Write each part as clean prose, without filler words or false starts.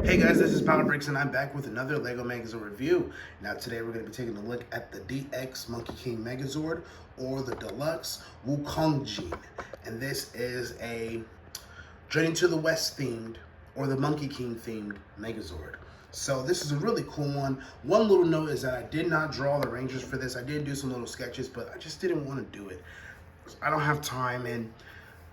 Hey guys, this is Power Bricks and I'm back with another LEGO Megazord review. Now today we're going to be taking a look at the DX Monkey King Megazord or the Deluxe Wukong-jin. And this is a Journey to the West themed or the Monkey King themed Megazord. So this is a really cool one. One little note is that I did not draw the Rangers for this. I did do some little sketches, but I just didn't want to do it. I don't have time and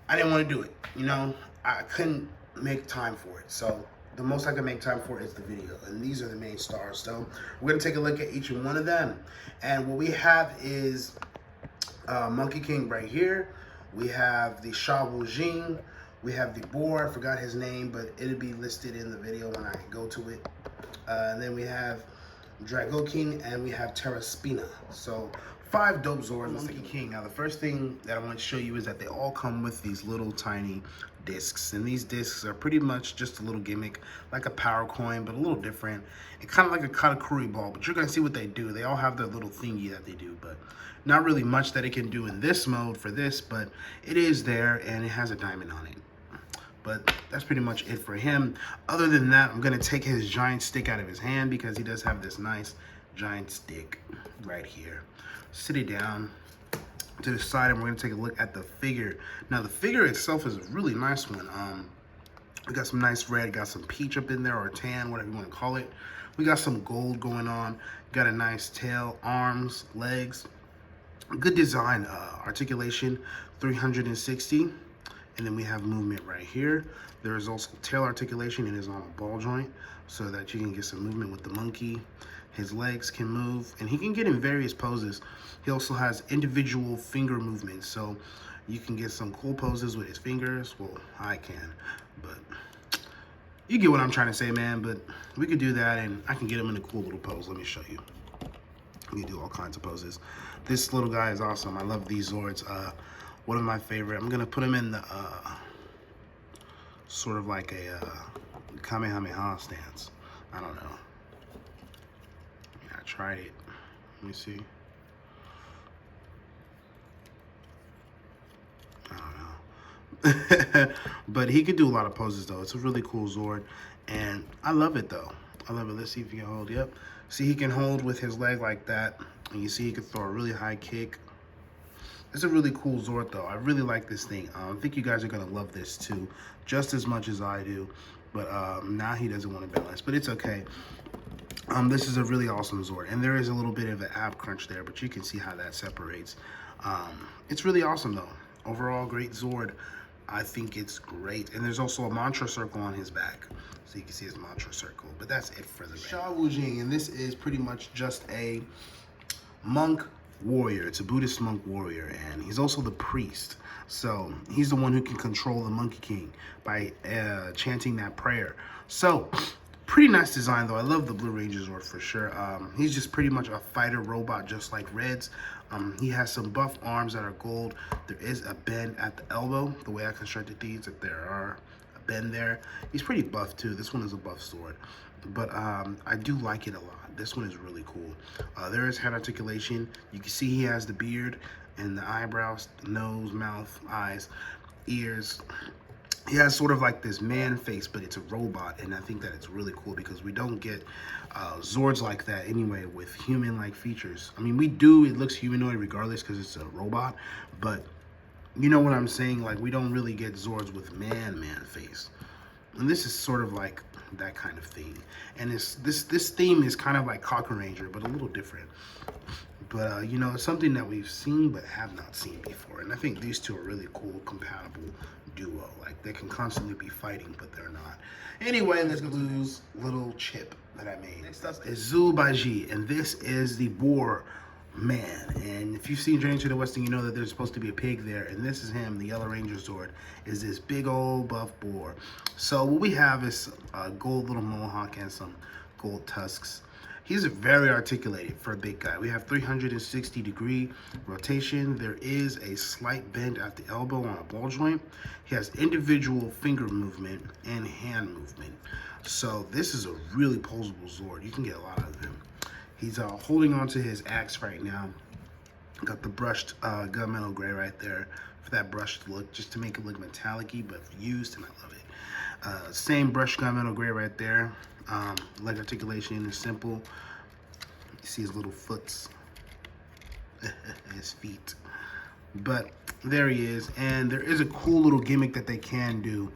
I didn't want to do it. You know, I couldn't make time for it. So the most I can make time for is the video. And these are the main stars. So we're going to take a look at each and one of them. And what we have is Monkey King right here. We have the Shabu Jing. We have the Boar. I forgot his name, but it'll be listed in the video when I go to it. And then we have Drago King and we have Terra spina. So 5 dope zords. Monkey King. Now the first thing that I want to show you is that they all come with these little tiny discs, and these discs are pretty much just a little gimmick, like a power coin, but a little different. It's kind of like a katakuri ball, but you're gonna see what they do. They all have their little thingy that they do, but not really much that it can do in this mode for this, but it is there and it has a diamond on it. But that's pretty much it for him. Other than that, I'm gonna take his giant stick out of his hand because he does have this nice giant stick right here. Sit it down to the side and we're gonna take a look at the figure. Now the figure itself is a really nice one. We got some nice red, got some peach up in there, or tan, whatever you want to call it. We got some gold going on. Got a nice tail, arms, legs. Good design, articulation 360. And then we have movement right here. There is also tail articulation. It is on a ball joint so that you can get some movement with the monkey. His legs can move and he can get in various poses. He also has individual finger movements, so you can get some cool poses with his fingers. Well, I can, but you get what I'm trying to say, man. But we could do that and I can get him in a cool little pose. Let me show you. We can do all kinds of poses. This little guy is awesome. I love these zords. One of my favorite. I'm gonna put him in the sort of like a Kamehameha stance. I don't know. I tried it. Let me see. I don't know. But he could do a lot of poses though. It's a really cool Zord. And I love it though. I love it. Let's see if he can hold. Yep. See, he can hold with his leg like that. And you see he can throw a really high kick. It's a really cool Zord though. I really like this thing. I think you guys are gonna love this too, just as much as I do. But now he doesn't want to balance, but it's okay. This is a really awesome Zord, and there is a little bit of an ab crunch there, but you can see how that separates. It's really awesome though. Overall, great Zord. I think it's great. And there's also a mantra circle on his back, so you can see his mantra circle. But that's it for the Shabu Jing, and this is pretty much just a monk warrior. It's a Buddhist monk warrior, and he's also the priest. So he's the one who can control the Monkey King by chanting that prayer. So pretty nice design though. I love the Blue Ranger Zord for sure. He's just pretty much a fighter robot just like Red's. He has some buff arms that are gold. There is a bend at the elbow. The way I constructed these, that there are a bend there. He's pretty buff too. This one is a buff Zord. But I do like it a lot. This one is really cool. There is head articulation. You can see he has the beard and the eyebrows, nose, mouth, eyes, ears. He has sort of like this man face, but it's a robot, and I think that it's really cool because we don't get Zords like that anyway with human-like features. I mean, we do. It looks humanoid regardless because it's a robot, but you know what I'm saying? Like, we don't really get Zords with man face. And this is sort of like that kind of thing. And this theme is kind of like Cocker Ranger, but a little different. But, you know, it's something that we've seen but have not seen before. And I think these two are really cool, compatible duo. Like, they can constantly be fighting, but they're not. Anyway, let's go to this little chip that I made. Next up is Zubaji, and this is the Boar man. And if you've seen Journey to the West, then you know that there's supposed to be a pig there. And this is him, the Yellow Ranger Zord, is this big old buff boar. So what we have is a gold little mohawk and some gold tusks. He's very articulated for a big guy. We have 360-degree rotation. There is a slight bend at the elbow on a ball joint. He has individual finger movement and hand movement. So this is a really posable Zord. You can get a lot out of him. He's holding on to his axe right now. Got the brushed gunmetal gray right there for that brushed look, just to make it look metallic-y, but used, and I love it. Same brush gunmetal gray right there. Leg articulation is simple. You see his little foots, his feet. But there he is, and there is a cool little gimmick that they can do.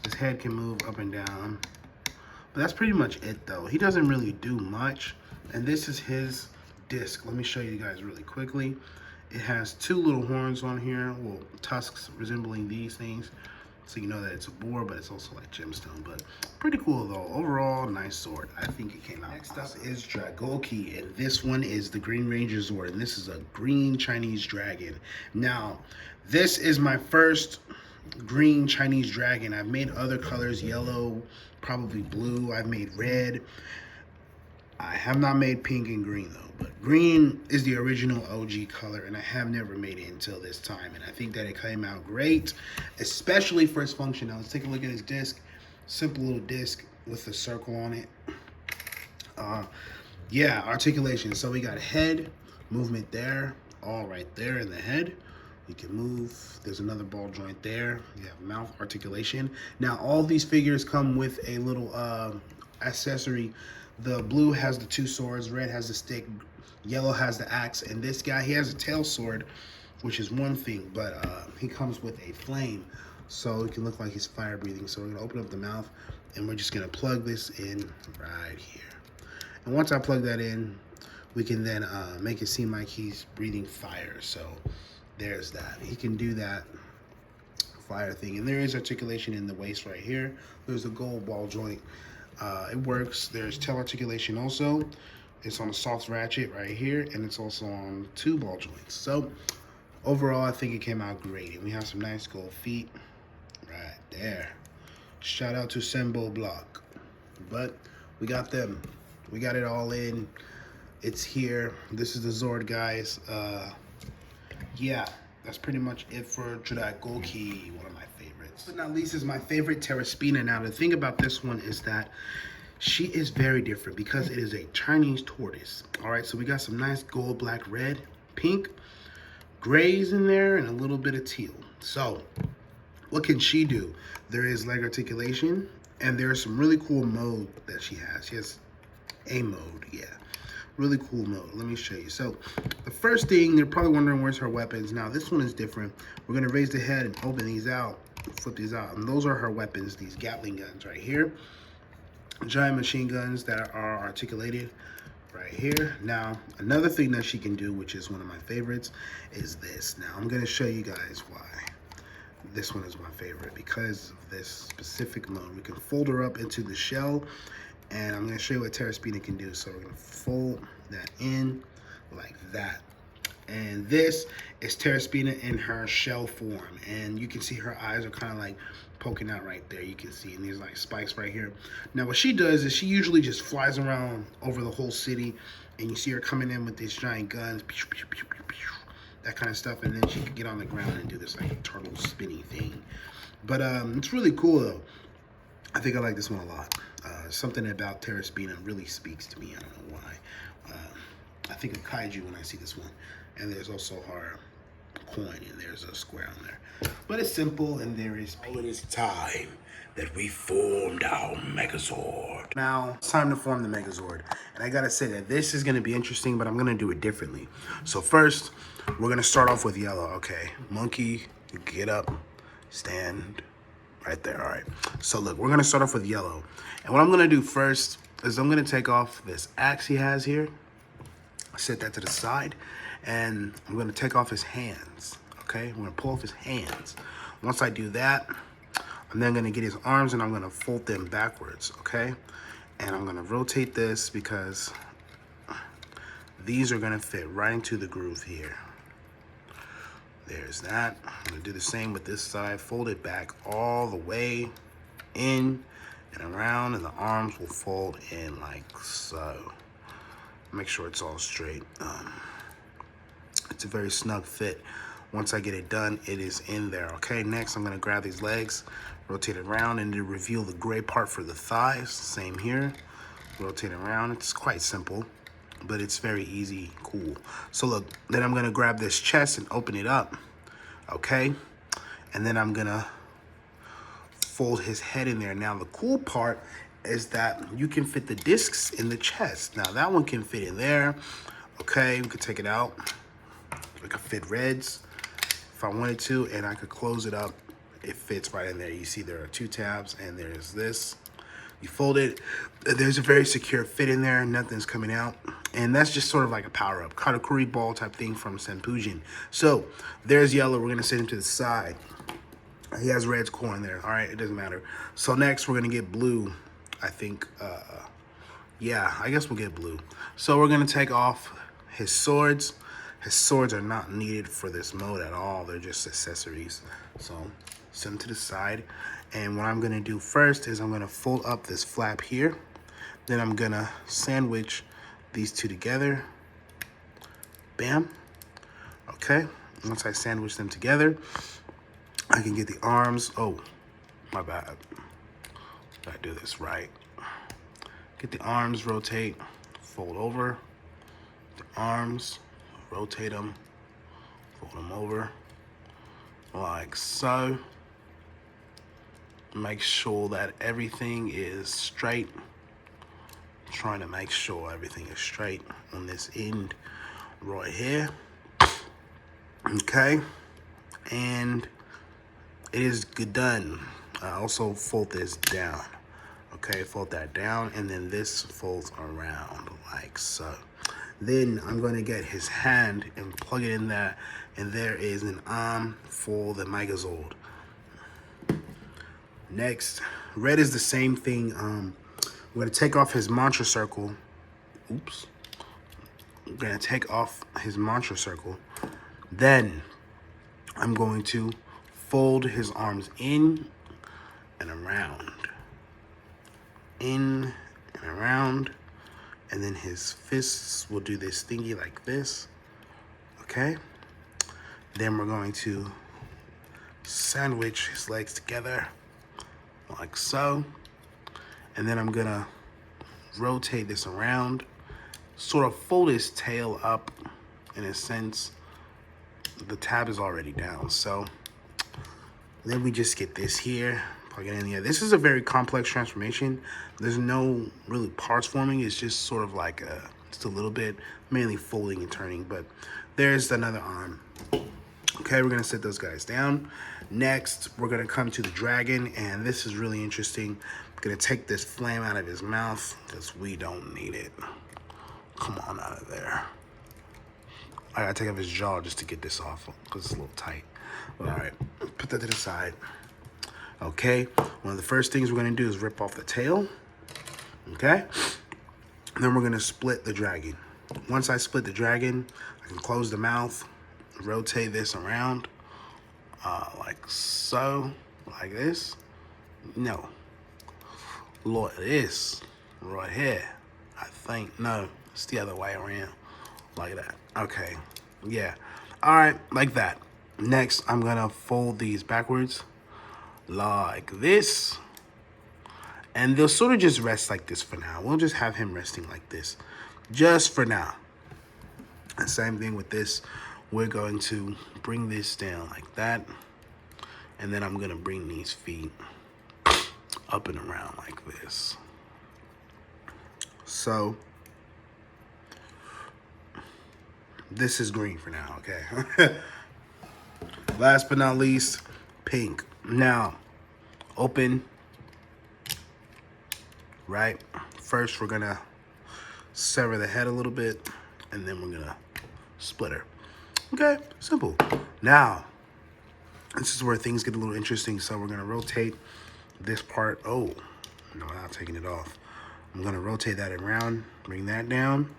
His head can move up and down. But that's pretty much it though. He doesn't really do much. And this is his disc. Let me show you guys really quickly. It has two little horns on here, well, tusks resembling these things. So you know that it's a boar, but it's also like gemstone. But pretty cool though. Overall, nice sword. I think it came out. Next up is Dragoki, and this one is the Green Ranger Zord, and this is a green Chinese dragon. Now, this is my first green Chinese dragon. I've made other colors, yellow, probably blue. I've made red. I have not made pink and green though, but green is the original OG color, and I have never made it until this time, and I think that it came out great, especially for its function. Now let's take a look at his disc. Simple little disc with a circle on it. Yeah, articulation. So we got head movement there, all right there in the head. You can move. There's another ball joint there. You have mouth articulation. Now all these figures come with a little accessory. The blue has the two swords, red has the stick, yellow has the axe, and this guy, he has a tail sword, which is one thing, but he comes with a flame, so it can look like he's fire breathing. So we're gonna open up the mouth, and we're just gonna plug this in right here. And once I plug that in, we can then make it seem like he's breathing fire. So there's that. He can do that fire thing. And there is articulation in the waist right here. There's a gold ball joint. It works. There's tail articulation also. It's on a soft ratchet right here, and it's also on two ball joints. So overall, I think it came out great. And we have some nice gold feet right there. Shout out to Sembo Block. But we got them. We got it all in. It's here. This is the Zord, guys. Yeah, that's pretty much it for Dragoki, one of my favorites. But not least is my favorite, Terra Spina. Now, the thing about this one is that she is very different because it is a Chinese tortoise. All right, so we got some nice gold, black, red, pink, grays in there, and a little bit of teal. So what can she do? There is leg articulation, and there's some really cool mode that she has. She has a mode, yeah. Really cool mode. Let me show you. So the first thing, they're probably wondering where's her weapons. Now this one is different. We're gonna raise the head and open these out, flip these out, and those are her weapons, these Gatling guns right here. Giant machine guns that are articulated right here. Now another thing that she can do, which is one of my favorites, is this. Now I'm gonna show you guys why this one is my favorite, because of this specific mode. We can fold her up into the shell, and I'm gonna show you what Terra Spina can do. So we're gonna fold that in like that. And this is Terra Spina in her shell form. And you can see her eyes are kind of like poking out right there. You can see, and there's like spikes right here. Now what she does is she usually just flies around over the whole city, and you see her coming in with these giant guns, that kind of stuff, and then she can get on the ground and do this like turtle spinny thing. But it's really cool though. I think I like this one a lot. Something about Terra Spina really speaks to me. I don't know why. I think of kaiju when I see this one. And there's also her coin, and there's a square on there. But it's simple, and there is peace. Oh, it is time that we formed our Megazord. Now, it's time to form the Megazord. And I gotta say that this is gonna be interesting, but I'm gonna do it differently. So first, we're gonna start off with yellow. Okay, monkey, get up, stand. Right there, all right. So look, we're gonna start off with yellow. And what I'm gonna do first is I'm gonna take off this axe he has here, set that to the side, and I'm gonna take off his hands, okay? I'm gonna pull off his hands. Once I do that, I'm then gonna get his arms and I'm gonna fold them backwards, okay? And I'm gonna rotate this because these are gonna fit right into the groove here. There's that. I'm gonna do the same with this side. Fold it back all the way in and around, and the arms will fold in like so. Make sure it's all straight. It's a very snug fit. Once I get it done, it is in there. Okay, next I'm gonna grab these legs, rotate it around, and to reveal the gray part for the thighs. Same here. Rotate it around. It's quite simple, but it's very easy, cool. So look, then I'm gonna grab this chest and open it up, okay? And then I'm gonna fold his head in there. Now the cool part is that you can fit the discs in the chest. Now that one can fit in there. Okay, we could take it out. I could fit reds if I wanted to, and I could close it up. It fits right in there. You see there are 2 tabs, and there's this. You fold it, there's a very secure fit in there, nothing's coming out. And that's just sort of like a power-up, katakuri ball type thing from Shabu Jing. So there's yellow, we're gonna set him to the side. He has red's core in there, all right, it doesn't matter. So next we're gonna get blue, I think, yeah, I guess we'll get blue. So we're gonna take off his swords. His swords are not needed for this mode at all, they're just accessories. So set them to the side. And what I'm gonna do first is I'm gonna fold up this flap here. Then I'm gonna sandwich these 2 together. Bam. Okay, once I sandwich them together, I can get the arms. Oh, my bad. Gotta do this right. Get the arms, rotate, fold over. The arms, rotate them, fold them over, like so. Make sure that everything is straight. Trying to make sure everything is straight on this end right here. Okay, and it is good done. Also fold this down. Okay, fold that down, and then this folds around like so. Then I'm going to get his hand and plug it in there, and there is an arm for the Megazord. Next, red is the same thing. We're going to take off his mantra circle. Oops. I'm going to take off his mantra circle. Then I'm going to fold his arms in and around. In and around. And then his fists will do this thingy like this. Okay? Then we're going to sandwich his legs together like so. And then I'm gonna rotate this around, sort of fold his tail up in a sense. The tab is already down, so then we just get this here, plug it in here. This is a very complex transformation. There's no really parts forming. It's just sort of like just a little bit, mainly folding and turning, but there's another arm. Okay, we're gonna set those guys down. Next, we're gonna come to the dragon, and this is really interesting. I'm gonna take this flame out of his mouth because we don't need it. Come on out of there. I gotta take off his jaw just to get this off because it's a little tight. All right, put that to the side. Okay, one of the first things we're gonna do is rip off the tail. Okay, then we're gonna split the dragon. Once I split the dragon, I can close the mouth, rotate this around, like so, like this. No, Lord, this right here. I think, no, it's the other way around, like that. Okay, yeah, all right, like that. Next, I'm gonna fold these backwards, like this. And they'll sort of just rest like this for now. We'll just have him resting like this, just for now. And same thing with this. We're going to bring this down like that. And then I'm gonna bring these feet up and around like this. So, this is green for now, okay? Last but not least, pink. Now, open, right? First, we're gonna sever the head a little bit, and then we're gonna split her. Okay, simple. Now, this is where things get a little interesting. So we're gonna rotate this part. Oh, no, I'm not taking it off. I'm gonna rotate that around, bring that down,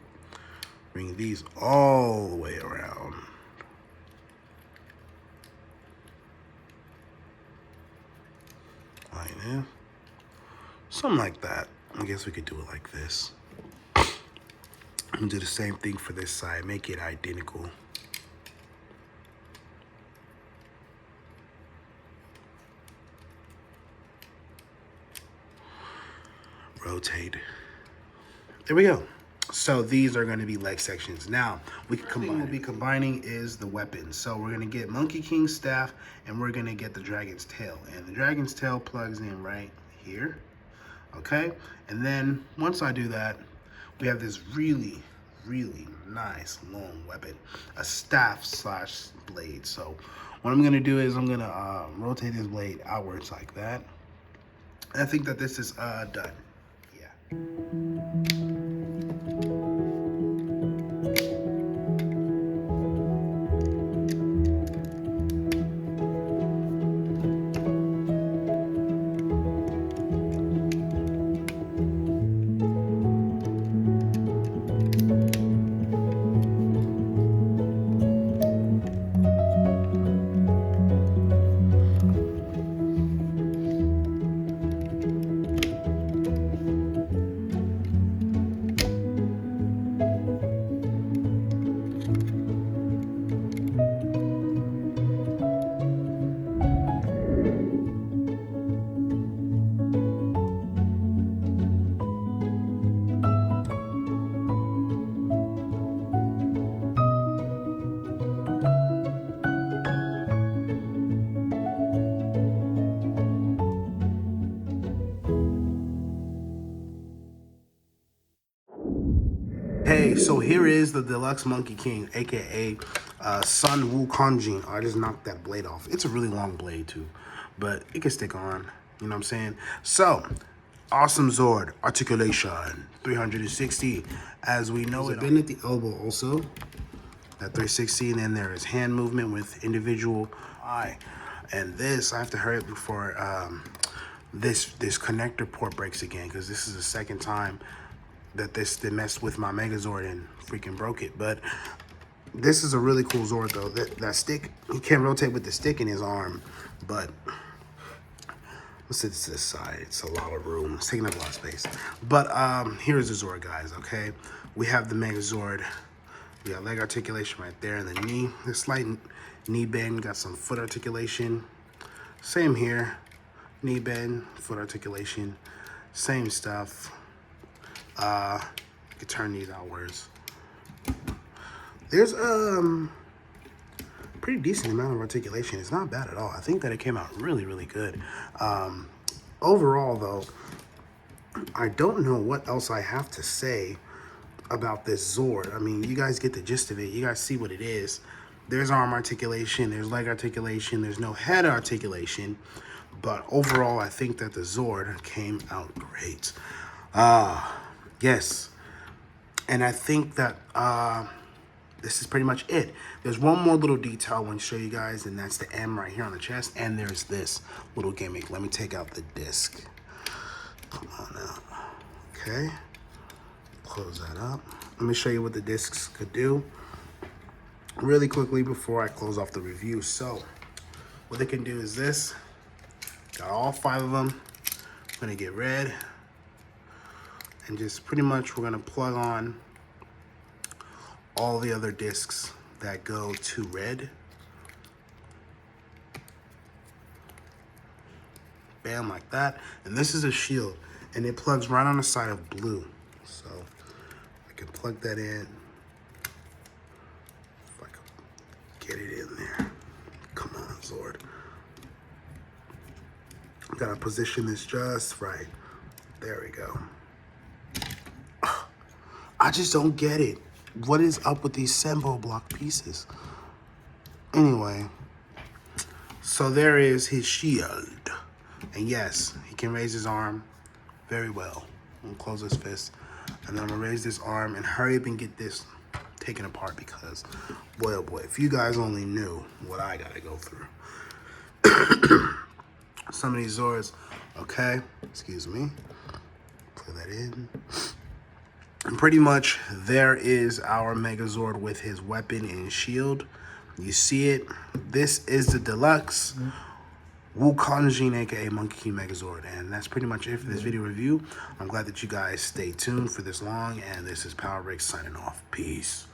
bring these all the way around. Like this. Something like that. I guess we could do it like this. And do the same thing for this side, make it identical. Rotate. There we go. So these are going to be leg sections. Now, we can combine. What we'll be combining is the weapons. So we're going to get Monkey King's staff, and we're going to get the dragon's tail. And the dragon's tail plugs in right here. Okay? And then once I do that, we have this really, really nice long weapon, a staff slash blade. So what I'm going to do is I'm going to rotate this blade outwards like that. And I think that this is done. Yeah. Hey, so here is the Deluxe Monkey King, aka Son Wukong-jin. I just knocked that blade off. It's a really long blade too, but it can stick on. You know what I'm saying? So, awesome Zord articulation, 360, as we know it. Bend at the elbow also, that 360, and then there is hand movement with individual eye. And this, I have to hurry up before this connector port breaks again, because this is the second time that they messed with my Megazord and freaking broke it. But this is a really cool Zord though. That stick, he can't rotate with the stick in his arm, but let's sit to this side. It's a lot of room. It's taking up a lot of space. But here's the Zord, guys, okay? We have the Megazord. We got leg articulation right there, and the knee, the slight knee bend, got some foot articulation. Same here, knee bend, foot articulation, same stuff. You can turn these outwards. There's pretty decent amount of articulation. It's not bad at all. I think that it came out really, really good. Overall, though, I don't know what else I have to say about this Zord. I mean, you guys get the gist of it. You guys see what it is. There's arm articulation. There's leg articulation. There's no head articulation. But overall, I think that the Zord came out great. Yes, and I think that this is pretty much it. There's one more little detail I want to show you guys, and that's the M right here on the chest, and there's this little gimmick. Let me take out the disc. Come on out. Okay, close that up. Let me show you what the discs could do really quickly before I close off the review. So what they can do is this. Got all 5 of them. I'm gonna get red. And just pretty much we're gonna plug on all the other discs that go to red. Bam, like that. And this is a shield, and it plugs right on the side of blue. So I can plug that in. If I can get it in there. Come on, Zord. Gotta position this just right. There we go. I just don't get it. What is up with these Sembo block pieces? Anyway, so there is his shield. And yes, he can raise his arm very well. I'm gonna close his fist. And then I'm gonna raise this arm and hurry up and get this taken apart, because boy, oh boy, if you guys only knew what I gotta go through. Some of these Zords, okay, excuse me. Put that in. And pretty much there is our Megazord with his weapon and shield. You see it. This is the Deluxe Wukong-jin, aka Monkey King Megazord. And that's pretty much it for this video review. I'm glad that you guys stayed tuned for this long. And this is Power Break signing off. Peace.